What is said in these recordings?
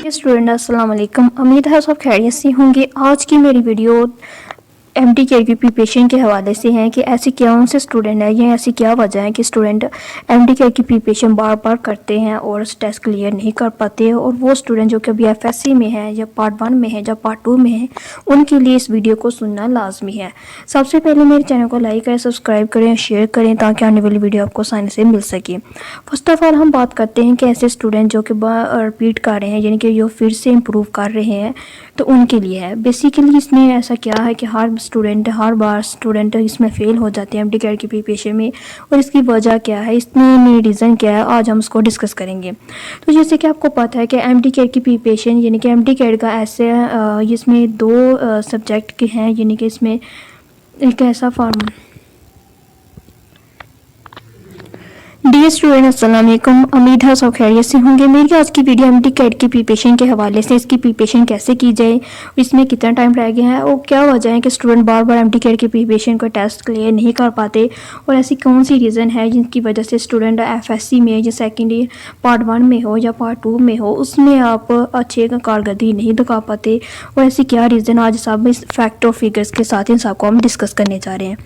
Student अस्सलाम वालेकुम। उम्मीद है सब खैरियत से होंगे। आज की मेरी वीडियो एमडी केयर की प्रिपरेशन के हवाले से है कि ऐसे कौन से स्टूडेंट हैं या ऐसी क्या वजह है कि स्टूडेंट एमडी केयर की प्रिपरेशन बार बार करते हैं और टेस्ट क्लियर नहीं कर पाते, और वो स्टूडेंट जो कि अभी एफएससी में है या पार्ट 1 में है या पार्ट 2 में है, उनके लिए इस वीडियो को सुनना लाजमी है। सबसे पहले मेरे चैनल को लाइक करें, सब्सक्राइब करें, शेयर करें ताकि आने वाली वीडियो आपको आसानी से मिल सके। फर्स्ट ऑफ ऑल हम बात करते हैं कि ऐसे स्टूडेंट जो कि रिपीट कर रहे हैं, यानी कि जो फिर से इम्प्रूव कर रहे हैं, तो उनके लिए है। बेसिकली इसमें ऐसा क्या है कि हर बार स्टूडेंट इसमें फ़ेल हो जाते हैं एमडी कैट की प्रिपरेशन में, और इसकी वजह क्या है, इसमें रीज़न क्या है, आज हम उसको डिस्कस करेंगे। तो जैसे कि आपको पता है कि एमडी कैट की प्रिपरेशन यानी कि एमडी कैट का ऐसे इसमें दो सब्जेक्ट के हैं, यानी कि इसमें एक ऐसा फॉर्म। डियर स्टूडेंट अस्सलाम वालेकुम। उम्मीद है सब खैरियत से होंगे। मेरी आज की वीडियो एमडी कैट की प्रिपरेशन के हवाले से, इसकी प्रिपरेशन कैसे की जाए, इसमें कितना टाइम रह गया है और क्या वजह है कि स्टूडेंट बार बार एमडी कैट की प्रिपरेशन को टेस्ट क्लियर नहीं कर पाते, और ऐसी कौन सी रीज़न है जिनकी वजह से स्टूडेंट एफएससी में या सेकेंड ईयर पार्ट 1 में हो या पार्ट 2 में हो, उसमें आप अच्छे कारकर्दगी नहीं दिखा पाते, और ऐसी क्या रीज़न, आज सब इस फैक्ट और फिगर्स के साथ इन सबको हम डिस्कस करने जा रहे हैं।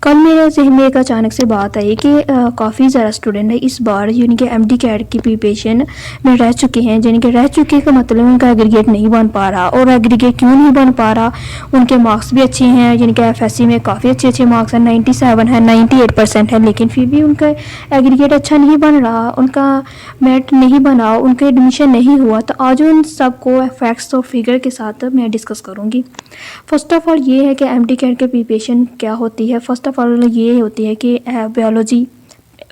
कल मेरे जहन में एक अचानक से बात आई कि काफ़ी ज़्यादा स्टूडेंट है इस बार यानी कि एमडी कैट की प्रिपरेशन में रह चुके हैं, यानी कि रह चुके का मतलब उनका एग्रीगेट नहीं बन पा रहा। और एग्रीगेट क्यों नहीं बन पा रहा, उनके मार्क्स भी अच्छे हैं, यानी कि एफएससी में काफ़ी अच्छे मार्क्स हैं, 97 है, 98% है, लेकिन फिर भी उनका एग्रीगेट अच्छा नहीं बन रहा, उनका मेरिट नहीं बना, उनका एडमिशन नहीं हुआ। तो आज उन सबको फैक्ट्स और फिगर के साथ मैं डिस्कस करूँगी। फर्स्ट ऑफ ऑल ये है कि एमडी कैट की प्रिपरेशन क्या होती है। फर्स्ट ऑफ ऑल ये होती है कि बायोलॉजी,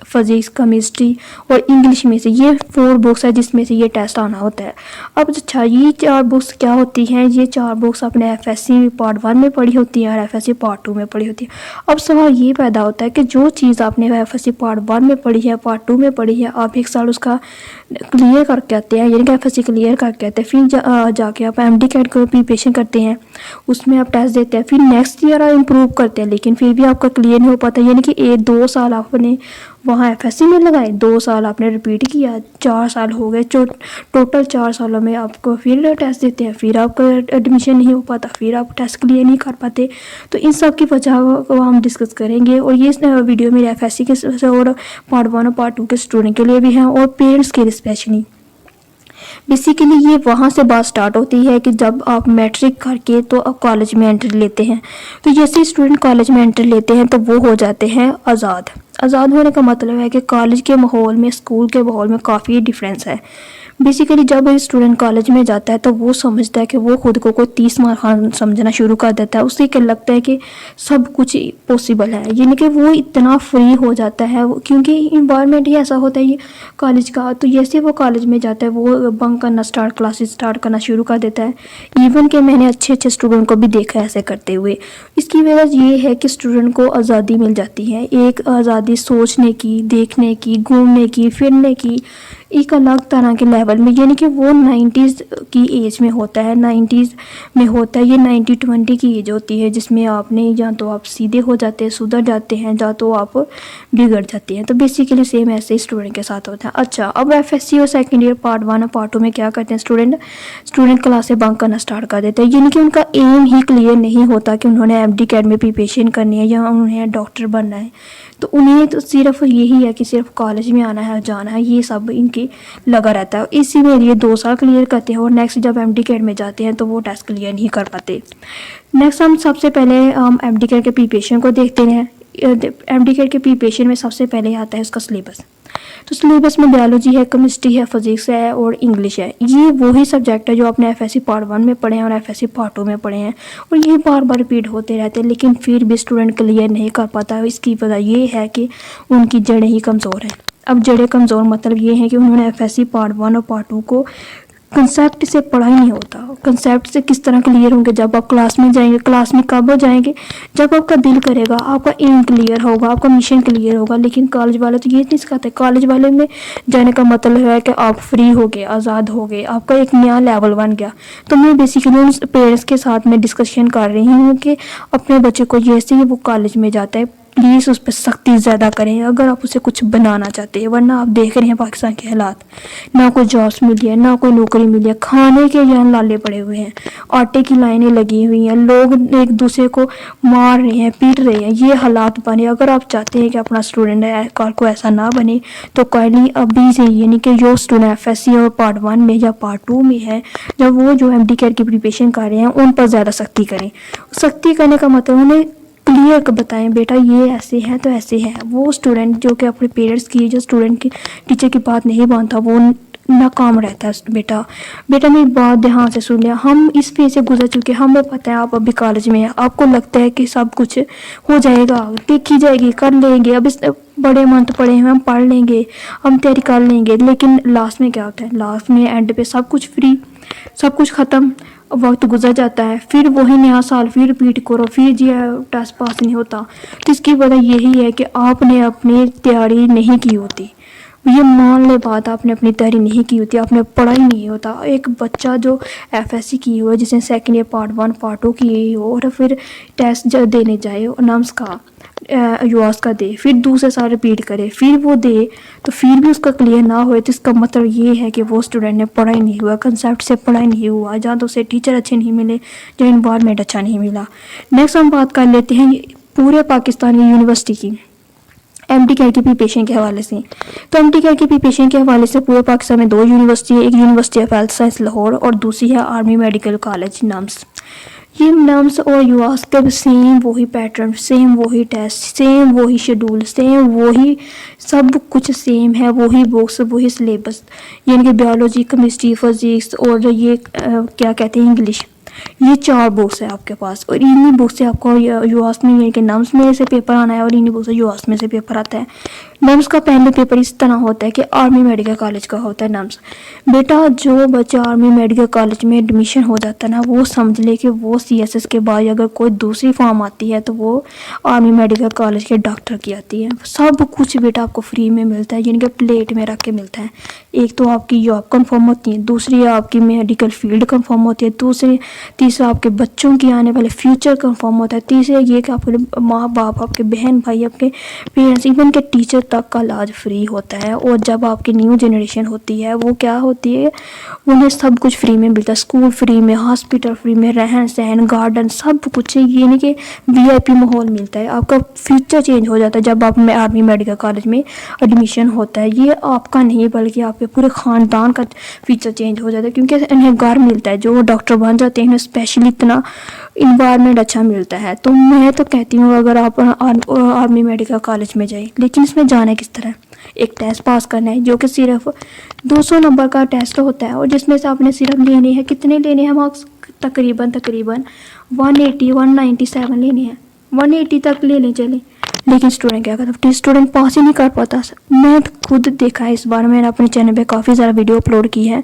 फिजिक्स, केमिस्ट्री और इंग्लिश में से ये 4 बुक्स है जिसमें से ये टेस्ट आना होता है। अब अच्छा, ये 4 बुक्स क्या होती हैं, ये 4 बुक्स अपने एफएससी पार्ट 1 में पढ़ी होती हैं और एफएससी पार्ट 2 में पढ़ी होती है। अब सवाल ये पैदा होता है कि जो चीज़ आपने एफएससी पार्ट 1 में पढ़ी है, पार्ट 2 में पढ़ी है, आप एक साल उसका क्लियर करके आते हैं, यानी कि एफएससी क्लियर करके आते हैं, फिर जाके आप एमडी कैट को प्रिपरेशन करते हैं, उसमें आप टेस्ट देते हैं, फिर नेक्स्ट ईयर आप इम्प्रूव करते हैं, लेकिन फिर भी आपका क्लियर नहीं हो पाता, यानी कि 2 साल आपने वहाँ एफएससी में लगाए, 2 साल आपने रिपीट किया, 4 साल हो गए। टोटल 4 सालों में आपको फिर टेस्ट देते हैं, फिर आपका एडमिशन नहीं हो पाता, फिर आप टेस्ट क्लियर नहीं कर पाते। तो इन सब की वजह को हम डिस्कस करेंगे, और ये वीडियो मेरे एफएससी के और पार्ट 1 और पार्ट 2 के स्टूडेंट के लिए भी हैं और पेरेंट्स के लिए स्पेशली। बेसिकली ये वहाँ से बात स्टार्ट होती है कि जब आप मैट्रिक करके तो आप कॉलेज में एंट्री लेते हैं। तो जैसे स्टूडेंट कॉलेज में एंट्री लेते हैं तो वो हो जाते हैं आज़ाद। आज़ाद होने का मतलब है कि कॉलेज के माहौल में, स्कूल के माहौल में काफ़ी डिफरेंस है। बेसिकली जब स्टूडेंट कॉलेज में जाता है तो वो समझता है कि वो खुद को 30 मार खान समझना शुरू कर देता है, उसे क्या लगता है कि सब कुछ पॉसिबल है, यानी कि वो इतना फ्री हो जाता है, क्योंकि इन्वायरमेंट ही ऐसा होता है ये कॉलेज का। तो जैसे वो कॉलेज में जाता है वो बंक करना क्लासेस स्टार्ट करना शुरू कर देता है। इवन कि मैंने अच्छे स्टूडेंट को भी देखा है ऐसे करते हुए। इसकी वजह ये है कि स्टूडेंट को आज़ादी मिल जाती है, एक आज़ादी सोचने की, देखने की, घूमने की, फिरने की, एक अलग तरह के लेवल में, यानी कि वो 90s की एज में होता है, 90s में होता है। ये 90-20 की एज होती है जिसमें आपने या तो आप सीधे हो जाते हैं, सुधर जाते हैं, या तो आप बिगड़ जाते हैं। तो बेसिकली सेम ऐसे ही स्टूडेंट के साथ होता है। अच्छा, अब एफएससी और सेकेंड ईयर पार्ट 1 और पार्ट 2 में क्या करते हैं स्टूडेंट क्लासें बंक करना स्टार्ट कर देते हैं, यानी कि उनका एम ही क्लियर नहीं होता कि उन्होंने एमडी कैट में प्रिपरेशन करनी है या उन्हें डॉक्टर बनना है। तो उन्हें तो सिर्फ यही है कि सिर्फ कॉलेज में आना है, जाना है, ये सब इनकी लगा रहता है। इसी में ये 2 साल क्लियर करते हैं और नेक्स्ट जब एमडी कैट में जाते हैं तो वो टेस्ट क्लियर नहीं कर पाते। नेक्स्ट हम सबसे पहले हम एमडी कैट के प्रिपरेशन को देखते हैं। एमडी कैट के प्रिपरेशन में सबसे पहले आता है उसका सिलेबस। तो सिलेबस में बायोलॉजी है, केमिस्ट्री है, फिजिक्स है और इंग्लिश है। ये वही सब्जेक्ट है जो आपने एफएससी पार्ट 1 में पढ़े हैं और एफएससी पार्ट 2 में पढ़े हैं, और ये बार बार रिपीट होते रहते हैं, लेकिन फिर भी स्टूडेंट क्लियर नहीं कर पाता। इसकी वजह ये है कि उनकी जड़ें ही कमज़ोर हैं। अब जड़ें कमज़ोर मतलब ये है कि उन्होंने एफएससी पार्ट 1 और पार्ट 2 को कंसेप्ट से पढ़ा ही नहीं होता। कंसेप्ट से किस तरह क्लियर होंगे, जब आप क्लास में जाएंगे। क्लास में कब हो जाएंगे, जब आपका दिल करेगा, आपका एम क्लियर होगा, आपका मिशन क्लियर होगा। लेकिन कॉलेज वाले तो ये नहीं सिखाते। कॉलेज वाले में जाने का मतलब है कि आप फ्री हो गए, आज़ाद हो गए, आपका एक नया लेवल बन गया। तो मैं बेसिकली उन पेरेंट्स के साथ में डिस्कशन कर रही हूँ कि अपने बच्चे को जैसे ही वो कॉलेज में जाता है, प्लीज़ उस पर सख्ती ज़्यादा करें अगर आप उसे कुछ बनाना चाहते हैं। वरना आप देख रहे हैं पाकिस्तान के हालात, ना कोई जॉब्स मिली है, ना कोई नौकरी मिली है, खाने के यहाँ लाले पड़े हुए हैं, आटे की लाइनें लगी हुई हैं, लोग एक दूसरे को मार रहे हैं, पीट रहे हैं, ये हालात बने। अगर आप चाहते हैं कि अपना स्टूडेंट कल को ऐसा ना बने तो काइंडली अभी से, यानी कि जो स्टूडेंट FSC और पार्ट 1 में या पार्ट 2 में है, जब वो जो MD कैट की प्रिपरेशन कर रहे हैं उन पर ज़्यादा सख्ती करें। सख्ती करने का मतलब उन्हें क्लियर कर बताएं, बेटा ये ऐसे है तो ऐसे है। वो स्टूडेंट जो कि अपने पेरेंट्स की, जो स्टूडेंट की टीचर की बात नहीं मानता, वो नाकाम रहता है। बेटा मेरी बात ध्यान से सुन लिया, हम इस फेज से गुजर चुके हैं, हमें पता है आप अभी कॉलेज में हैं, आपको लगता है कि सब कुछ हो जाएगा, देखी जाएगी, कर लेंगे, अब इस बड़े मंथ पड़े हैं, हम पढ़ लेंगे, हम तैयारी कर लेंगे। लेकिन लास्ट में क्या होता है, लास्ट में एंड पे सब कुछ फ्री, सब कुछ ख़त्म, वक्त गुजर जाता है, फिर वही नया साल फिर रिपीट करो, फिर जी टेस्ट पास नहीं होता। तो इसकी वजह यही है कि आपने अपनी तैयारी नहीं की होती। ये मान ले बात, आपने अपनी तैयारी नहीं की होती, आपने पढ़ा ही नहीं होता। एक बच्चा जो FSC की हो, जिसने सेकंड ईयर पार्ट 1 पार्ट 2 की हो, और फिर टेस्ट जब देने जाए नम्स का UAS का दे, फिर दूसरे साल रिपीट करे, फिर वो दे, तो फिर भी उसका क्लियर ना हो, तो इसका मतलब ये है कि वो स्टूडेंट ने पढ़ा ही नहीं हुआ, कंसेप्ट से पढ़ा ही नहीं हुआ, जहाँ तो उसे टीचर अच्छे नहीं मिले, जो इन्वायरमेंट अच्छा नहीं मिला। नेक्स्ट हम बात कर लेते हैं पूरे पाकिस्तान की यूनिवर्सिटी की MD कैट की प्रिपरेशन के हवाले से। तो MD कैट की प्रिपरेशन के हवाले से पूरे पाकिस्तान में 2 यूनिवर्सिटी है, एक university of health science Lahore और दूसरी है आर्मी मेडिकल कॉलेज नम्स। ये नम्स और UAS का भी सेम वही पैटर्न, सेम वही टेस्ट, सेम वही शेड्यूल, सेम वही सब कुछ सेम है, वही बुक्स, वही सिलेबस, यानी कि बायोलॉजी, केमिस्ट्री, फिजिक्स और ये क्या कहते हैं इंग्लिश, ये 4 बुक्स है आपके पास। और इन्हीं बुक से आपको UAS में, यानी कि नम्स में से पेपर आना है, और इन्हीं बुक से UAS में से पेपर आता है। नम्स का पहले पेपर इस तरह होता है कि आर्मी मेडिकल कॉलेज का होता है नम्स। बेटा जो बच्चा आर्मी मेडिकल कॉलेज में एडमिशन हो जाता है ना, वो समझ ले कि वो CSS के बाद अगर कोई दूसरी फॉर्म आती है तो वो आर्मी मेडिकल कॉलेज के डॉक्टर की आती है। सब कुछ बेटा आपको फ्री में मिलता है, यानी कि प्लेट में रख के मिलता है। एक तो आपकी जॉब कन्फर्म होती है, दूसरी आपकी मेडिकल फील्ड कन्फर्म होती है, तीसरा आपके बच्चों की आने वाले फ्यूचर कन्फर्म होता है, तीसरा ये कि आपके माँ बाप, आपके बहन भाई, आपके पेरेंट्स, इवन के टीचर तक का इलाज फ्री होता है। और जब आपकी न्यू जनरेशन होती है, वो क्या होती है, उन्हें सब कुछ फ्री में मिलता है, स्कूल फ्री में, हॉस्पिटल फ्री में, रहन सहन, गार्डन, सब कुछ, ये नहीं कि VIP माहौल मिलता है। आपका फ्यूचर चेंज हो जाता है जब आप आर्मी मेडिकल कॉलेज में एडमिशन होता है। ये आपका नहीं बल्कि आपके पूरे ख़ानदान का फ्यूचर चेंज हो जाता है, क्योंकि इन्हें घर मिलता है, जो डॉक्टर बन जाते हैं, स्पेशली इतना इन्वायरमेंट अच्छा मिलता है। तो मैं तो कहती हूँ अगर आप आर्मी मेडिकल कॉलेज में जाए, लेकिन इसमें जाना किस तरह, एक टेस्ट पास करना है जो कि सिर्फ 200 नंबर का टेस्ट होता है, और जिसमें से आपने सिर्फ लेने हैं, कितने लेने हैं मार्क्स, तकरीबन 180 197 लेने हैं, 180 तक ले लें चले। लेकिन स्टूडेंट क्या करता है, स्टूडेंट पास ही नहीं कर पाता। मैं खुद देखा है, इस बार मैंने अपने चैनल पे काफ़ी सारा वीडियो अपलोड की है।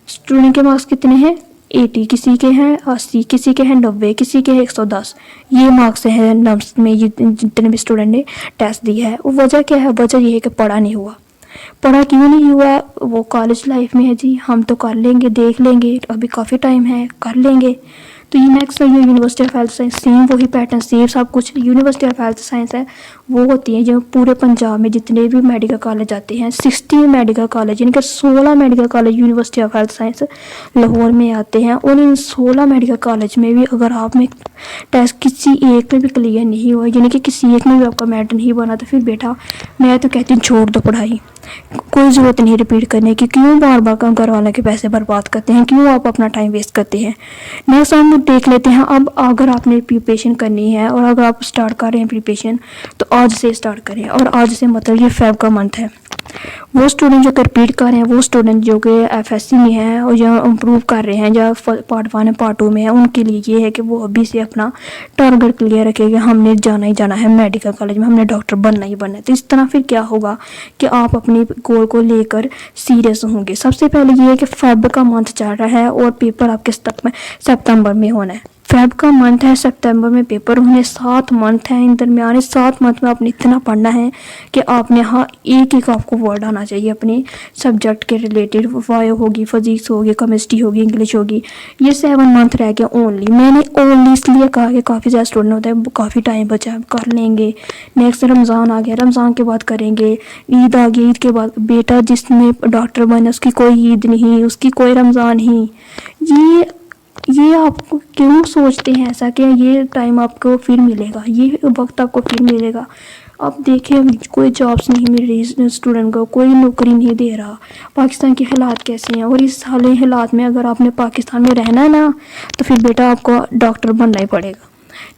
स्टूडेंट के मार्क्स कितने हैं, 80, किसी के हैं 80, किसी के हैं 90, किसी के हैं 110। ये मार्क्स हैं नम्स में, ये जितने भी स्टूडेंट ने टेस्ट दिया है। वो वजह क्या है, वजह ये है कि पढ़ा नहीं हुआ। पढ़ा क्यों नहीं हुआ, वो कॉलेज लाइफ में है जी, हम तो कर लेंगे, देख लेंगे, अभी काफ़ी टाइम है, कर लेंगे। तो ये नेक्स्ट है university of health science, same वही पैटर्न, सेम सब कुछ। यूनिवर्सिटी ऑफ हेल्थ साइंस है, वो होती है जो पूरे पंजाब में जितने भी मेडिकल कॉलेज आते हैं, 60 मेडिकल कॉलेज, यानी कि 16 medical college university of health science Lahore में आते हैं। और इन 16 मेडिकल कॉलेज में भी अगर आप में टेस्ट किसी एक में भी क्लियर नहीं हुआ, यानी कि किसी एक में भी आपका मेरिट नहीं बना, तो फिर बेटा मैं तो कहती हूँ छोड़ दो पढ़ाई, कोई ज़रूरत नहीं रिपीट करने की। क्यों बार बार कम घर वालों के पैसे बर्बाद करते हैं, क्यों आप अपना टाइम वेस्ट करते हैं। नेक्स्ट हम देख लेते हैं। अब अगर आपने प्रिपरेशन करनी है और अगर आप स्टार्ट कर रहे हैं प्रिपरेशन, तो आज से स्टार्ट करें। और आज से मतलब ये फेब का मंथ है। वो स्टूडेंट जो रिपीट कर रहे हैं, वो स्टूडेंट जो कि FSC में हैं और जो इम्प्रूव कर रहे हैं, जो पार्ट 1 पार्ट 2 में है, उनके लिए ये है कि वो अभी से अपना टारगेट क्लियर रखें कि हमने जाना ही जाना है मेडिकल कॉलेज में, हमने डॉक्टर बनना ही बनना है। तो इस तरह फिर क्या होगा कि आप अपनी गोल को लेकर सीरियस होंगे। सबसे पहले ये है कि फेब का मंथ चल रहा है और पेपर आपके सितंबर में होना है। फेब का मंथ है, सितंबर में पेपर होने 7 मंथ हैं, इन दरमियान 7 मंथ में आपने इतना पढ़ना है कि आपने हाँ एक आपको वर्ड आना चाहिए अपने सब्जेक्ट के रिलेटेड। बायो होगी, फिजिक्स होगी, केमिस्ट्री होगी, इंग्लिश होगी। ये 7 मंथ रह गया ओनली। मैंने ओनली इसलिए कहा कि काफ़ी ज़्यादा स्टूडेंट होता है, काफ़ी टाइम बचा है, कर लेंगे। नेक्स्ट रमज़ान आ गया, रमज़ान के बाद करेंगे, ईद आ गई, ईद के बाद बेटा जिसने डॉक्टर बने उसकी कोई ईद नहीं, उसकी कोई रमज़ान नहीं। ये आपको क्यों सोचते हैं ऐसा कि ये टाइम आपको फिर मिलेगा, ये वक्त आपको फिर मिलेगा? अब देखें, कोई जॉब्स नहीं मिल रही स्टूडेंट को, कोई नौकरी नहीं दे रहा। पाकिस्तान के हालात कैसे हैं, और इस हाल हालात में अगर आपने पाकिस्तान में रहना है ना, तो फिर बेटा आपको डॉक्टर बनना ही पड़ेगा।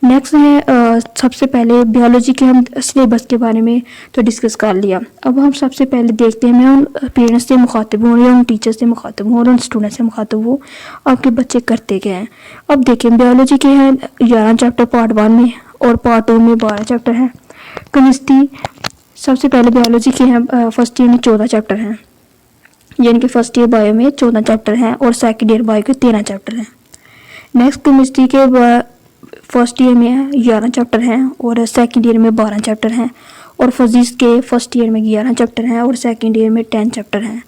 नेक्स्ट है सबसे पहले बायोलॉजी के हम सिलेबस के बारे में तो डिस्कस कर लिया। अब हम सबसे पहले देखते हैं, मैं उन पेरेंट्स से मुखातिब हूँ या उन टीचर्स से मुखातिब हूँ और उन स्टूडेंट से मुखातिब हूँ, आपके बच्चे करते क्या हैं। अब देखिए, बायोलॉजी के हैं 11 चैप्टर पार्ट 1 में, और पार्ट 2 में 12 चैप्टर हैं। केमिस्ट्री सबसे पहले बायोलॉजी के हैं फर्स्ट ईयर में 14 चैप्टर हैं, यानी कि फर्स्ट ईयर बायो में 14 चैप्टर हैं और सेकेंड ईयर बायो के 13 चैप्टर हैं। नेक्स्ट केमिस्ट्री के फर्स्ट ईयर में 11 चैप्टर हैं और सेकंड ईयर में 12 चैप्टर हैं, और फिजिक्स के फर्स्ट ईयर में 11 चैप्टर हैं और सेकंड ईयर में 10 चैप्टर हैं।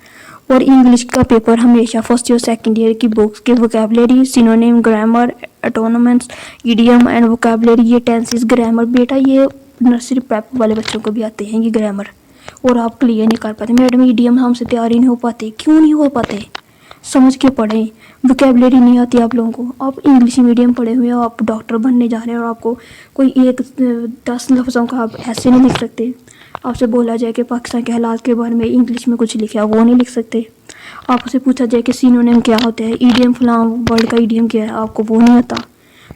और इंग्लिश का पेपर हमेशा फर्स्ट ईयर सेकंड ईयर की बुक्स के vocabulary, synonym, grammar, antonyms, idiom and vocabulary, ये टेंसेस, ग्रामर, बेटा ये नर्सरी प्रेप वाले बच्चों को भी आते हैं ये ग्रामर, और आप क्लियर नहीं कर पाते। मैडम इडियम हमसे तैयार ही नहीं हो पाते, क्यों नहीं हो पाते? समझ के पढ़ें। वोकैबुलरी नहीं आती आप लोगों को, आप इंग्लिश मीडियम पढ़े हुए हो, आप डॉक्टर बनने जा रहे हैं और आपको कोई 10 लफ्ज़ों का आप ऐसे नहीं लिख सकते। आपसे बोला जाए कि पाकिस्तान के हालात के बारे में इंग्लिश में कुछ लिखा, वो नहीं लिख सकते। आपसे पूछा जाए कि सिनोनिम क्या होता है, ईडियम फलां वर्ड का ईडियम क्या है, आपको वो नहीं आता।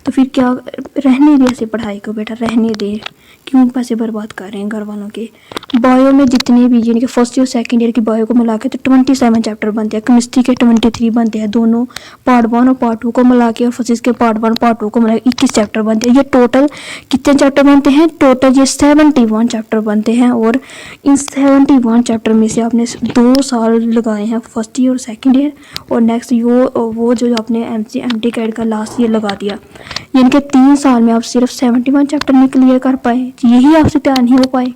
तो फिर क्या, रहने दे ऐसे पढ़ाई को बेटा, रहने दे। क्यों पैसे बर्बाद कर रहे हैं घर वालों के। बायो में जितने भी, यानी कि फर्स्ट ईयर सेकंड ईयर की बायो को मिला के तो 27 चैप्टर बनते हैं। केमिस्ट्री के 23 बनते हैं, दोनों पार्ट 1 और पार्ट 2 को मिला के, और फिजिक्स के पार्ट 1 पार्ट 2 को मिला के 21 चैप्टर बनते हैं। ये टोटल कितने चैप्टर बनते हैं? टोटल ये 71 चैप्टर बनते हैं, और इन 71 चैप्टर में से आपने 2 साल लगाए हैं फर्स्ट ईयर और सेकेंड ईयर, और नेक्स्ट वो जो आपने MT कैड का लास्ट ईयर लगा दिया, यानी कि 3 साल में आप सिर्फ 71 चैप्टर नहीं क्लियर कर पाए, यही आपसे तैयार नहीं हो पाए।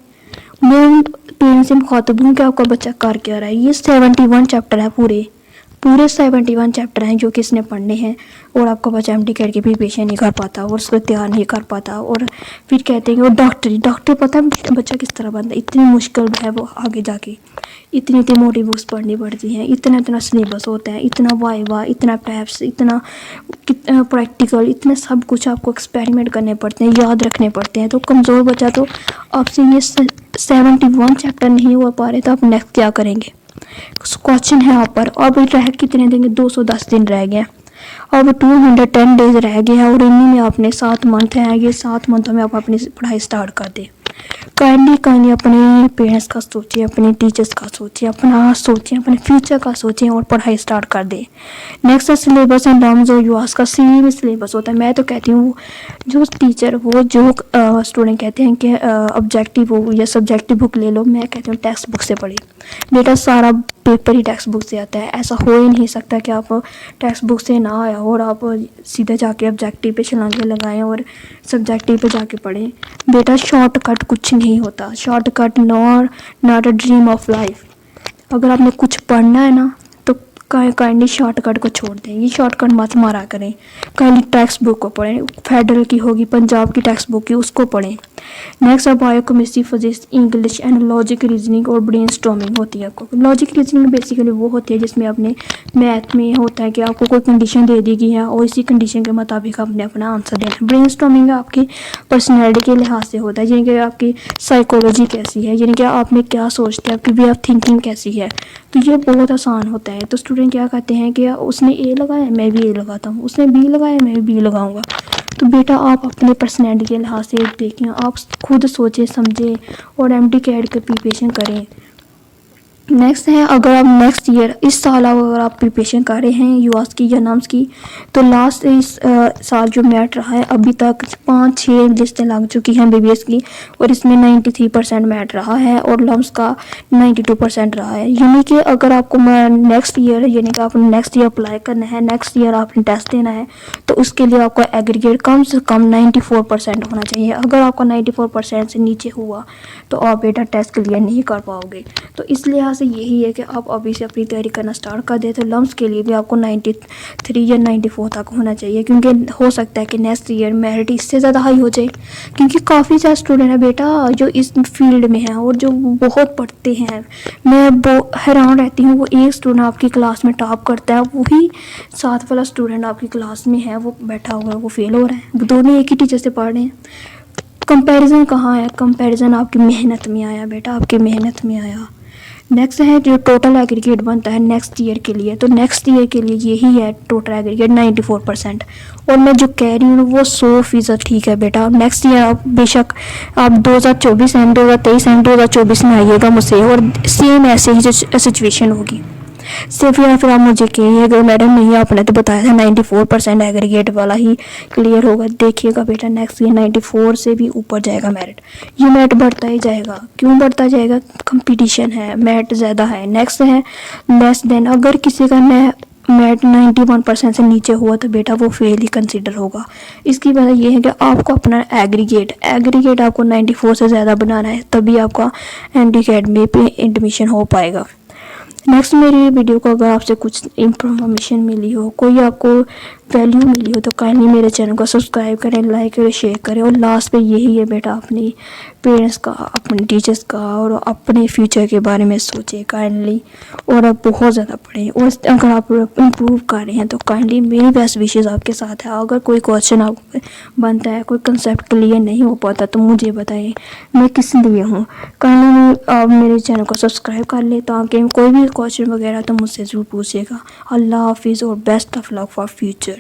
मैं उन पेरेंट्स से मुखातिब हूँ कि आपका बच्चा कर क्या रहा है। ये 71 चैप्टर है, पूरे 71 चैप्टर हैं जो कि इसने पढ़ने हैं, और आपका बच्चा MT कैड की प्रिपरेशन नहीं कर पाता और उसको तैयार नहीं कर पाता, और फिर कहते हैं कि वो डॉक्टर पता है बच्चा किस तरह बनता है। इतनी मुश्किल है वो आगे जाके, इतनी मोटी बुक्स पढ़नी पड़ती हैं, इतना सिलेबस होता है, इतना वाइवा, इतना पैप्स, इतना प्रैक्टिकल, इतने सब कुछ आपको एक्सपेरिमेंट करने पड़ते हैं, याद रखने पड़ते हैं। तो कमज़ोर बच्चा तो आपसे ये 71 चैप्टर नहीं हो पा रहे, तो आप नेक्स्ट क्या करेंगे? क्वेश्चन है आप पर। अब रह कितने देंगे? 210 दिन रह गए, अब 210 डेज रह गए हैं, और इन्हीं में आपने 7 मंथ हैं, ये 7 मंथों में आप अपनी पढ़ाई स्टार्ट कर दें। काइंडली अपने पेरेंट्स का सोचें, अपने टीचर्स का सोचें, अपना सोचें, अपने फ्यूचर का सोचें और पढ़ाई स्टार्ट कर दें। नेक्स्ट सिलेबस एंड टर्म्स और यूआस का सेम सिलेबस होता है। मैं तो कहती हूँ जो टीचर वो जो स्टूडेंट कहते हैं कि ऑब्जेक्टिव हो या सब्जेक्टिव बुक ले लो, मैं कहती हूँ टेक्स्ट बुक से पढ़े। बेटा सारा पेपर ही टेक्स्ट बुक से आता है, ऐसा हो ही नहीं सकता कि आप टेक्स्ट बुक से ना आया और आप सीधे जाके ऑब्जेक्टिव पे छलांगे लगाएं और सब्जेक्टिव पे जाके पढ़ें। बेटा शॉर्टकट कुछ नहीं होता, shortcut not a dream of life. अगर आपने कुछ पढ़ना है ना तो काइंडली शॉर्टकट को छोड़ दें, ये शॉर्टकट मत मारा करें। काइंडली टेक्स्ट बुक को पढ़ें, फेडरल की होगी, पंजाब की टेक्स्ट बुक की, उसको पढ़ें। नेक्स्ट अब bio, chemistry, physics, English and logic reasoning और ब्रेनस्टॉर्मिंग होती है। आपको लॉजिक रीजनिंग बेसिकली वो होती है जिसमें आपने मैथ में होता है कि आपको कोई कंडीशन दे दी गई है और इसी कंडीशन के मुताबिक आपने अपना आंसर देना है। ब्रेनस्टॉर्मिंग आपकी पर्सनैलिटी के लिहाज से होता है, यानी कि आपकी साइकोलॉजी कैसी है, यानी कि आप में क्या सोचते हैं, आपकी वे ऑफ थिंकिंग कैसी है। तो ये बहुत आसान होता है। तो स्टूडेंट क्या कहते हैं कि उसने ए लगाया मैं भी ए लगाता हूँ, उसने बी लगाया मैं भी बी लगाऊंगा। तो बेटा आप अपने पर्सनैलिटी के लिहाज से देखें, आप खुद सोचें समझें और MT कैड की प्रिपरेशन करें। नेक्स्ट है, अगर आप नेक्स्ट ईयर इस साल अगर आप प्रिपरेशन कर रहे हैं यूआस की या नम्स की, तो लास्ट इस साल जो मैट रहा है अभी तक 5-6 लिस्टें लग चुकी हैं MBBS की, और इसमें 93% मैट रहा है और लम्स का 92% रहा है। यानी कि अगर आपको नेक्स्ट ईयर यानी कि आपने नेक्स्ट ईयर अप्लाई करना है, नेक्स्ट ईयर आपने टेस्ट देना है, तो उसके लिए आपका एग्रीगेट कम से कम 94% होना चाहिए। अगर आपका 94% से नीचे हुआ तो आप बेटा टेस्ट क्लियर नहीं कर पाओगे। तो इस लिहाज से यही है कि आप अभी से अपनी तैयारी करना स्टार्ट कर दें। तो लम्स के लिए भी आपको 93 या 94 तक होना चाहिए, क्योंकि हो सकता है कि नेक्स्ट ईयर मेरिट इससे ज़्यादा हाई हो जाए, क्योंकि काफ़ी सारे स्टूडेंट हैं बेटा जो इस फील्ड में हैं और जो बहुत पढ़ते हैं। मैं हैरान रहती हूँ, वो एक स्टूडेंट आपकी क्लास में टॉप करता है, वही साथ वाला स्टूडेंट आपकी क्लास में है वो बैठा हुआ है, वो फेल हो रहा है। वो दोनों एक ही टीचर से पढ़ रहे हैं। कंपैरिजन कहाँ है? कंपैरिजन आपकी मेहनत में आया बेटा, आपकी मेहनत में आया। नेक्स्ट है जो टोटल एग्रीगेट बनता है नेक्स्ट ईयर के लिए, तो नेक्स्ट ईयर के लिए यही है टोटल एग्रीगेट 94%। और मैं जो कह रही हूँ वो 100% ठीक है बेटा। नेक्स्ट ईयर आप बेशक आप 2024 एंड 2023 एंड 2024 में आइएगा मुझसे और सेम ऐसे ही सिचुएशन होगी। सिर्फ या फिर आप मुझे कहिए अगर मैडम नहीं आपने तो बताया था 94% एग्रीगेट वाला ही क्लियर होगा। देखिएगा बेटा नेक्स्ट ईयर 94 से भी ऊपर जाएगा मेरिट। ये मेरिट बढ़ता ही जाएगा। क्यों बढ़ता जाएगा? कंपटीशन है, मेरिट ज़्यादा है। नेक्स्ट है लेस देन। अगर किसी का मेरिट 91% से नीचे हुआ तो बेटा वो फेल ही कंसिडर होगा। इसकी वजह ये है कि आपको अपना एग्रीगेट आपको 94 से ज़्यादा बनाना है, तभी आपका एनडी अकेडमी पे एडमिशन हो पाएगा। नेक्स्ट मेरी वीडियो को अगर आपसे कुछ इंफॉर्मेशन मिली हो, कोई आपको वैल्यू मिली हो, तो काइंडली मेरे चैनल को सब्सक्राइब करें, लाइक करें, शेयर करें। और लास्ट पे यही है बेटा, अपनी पेरेंट्स का, अपने टीचर्स का और अपने फ्यूचर के बारे में सोचें काइंडली, और आप बहुत ज़्यादा पढ़ें। और अगर आप इम्प्रूव कर रहे हैं तो काइंडली मेरी बेस्ट विशेज़ आपके साथ है। अगर कोई क्वेश्चन आपको बनता है, कोई कंसेप्ट क्लियर नहीं हो पाता तो मुझे बताएं, मैं किस लिए हूँ। काइंडली आप मेरे चैनल को सब्सक्राइब कर लें ताकि कोई भी क्वेश्चन वगैरह तो मुझसे ज़रूर पूछिएगा। अल्लाह हाफिज़ और best of luck for future.